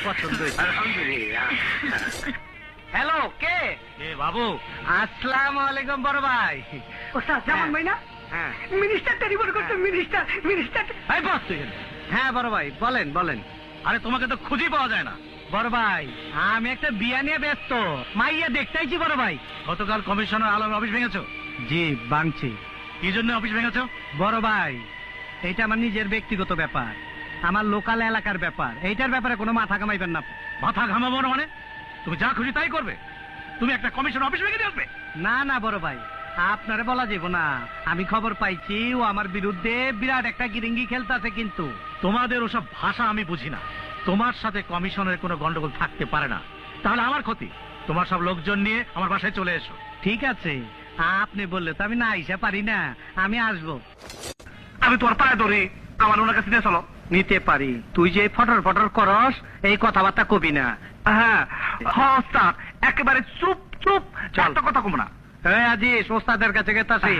পছন্দ হয়েছে। আলহামদুলিল্লাহ। হ্যালো, কে? এ বাবু, আসসালামু আলাইকুম বড় ভাই। ওস্তাদ জামান ভাই না? হ্যাঁ মিনিস্টার টেলিফোন করছে, মিনিস্টার। এই বস তুই এখানে। হ্যাঁ বড় ভাই, বলেন বলেন। আরে তোমাকে তো খুঁজেই পাওয়া যায় না। বড় ভাই, আমি একটা বিয়া নিয়ে ব্যস্ত, মাইয়া দেখতেইছি বড় ভাই। গতকাল কমিশনার আলম অফিস ভেঙেছো? জি ভাঙছি। কি জন্য অফিস ভেঙেছো? বড় ভাই, এটা আমার নিজের ব্যক্তিগত ব্যাপার, আমার লোকাল এলাকার ব্যাপার। এইটার ব্যাপারে কোনো মাথা কামাইবেন না। মাথা ঘামাবো না মানে? তুমি যা খুশি তাই করবে? তুমি একটা কমিশন অফিস ভেঙে দিয়ে আসবে? না না বড় ভাই, আপনারে বলা যাব না। আমি খবর পাইছি ও আমার বিরুদ্ধে বিরাট একটা গিরিঙ্গি খেলতেছে। কিন্তু তোমাদের ওসব ভাষা আমি বুঝি না। তোমার সাথে কমিশনের কোনো গন্ডগোল থাকতে পারে না। তাহলে আমার ক্ষতি। তোমার সব লোকজন নিয়ে আমার বাসায় চলে এসো। ঠিক আছে, আপনি বললে তো আমি না আইসা পারি না। আমি আসবো। আমি তোমার পায়ে ধরি, আমার ওনার কাছে নিয়ে চলো। নিতে পারি, তুই যে ফটর ফটর করস এই কথাবার্তা কবি না। হ্যাঁ ওস্তাদ, একেবারে চুপ চুপ, চল। একটা কথা কম না। আজিস ওস্তাদের কাছে গেতাছি।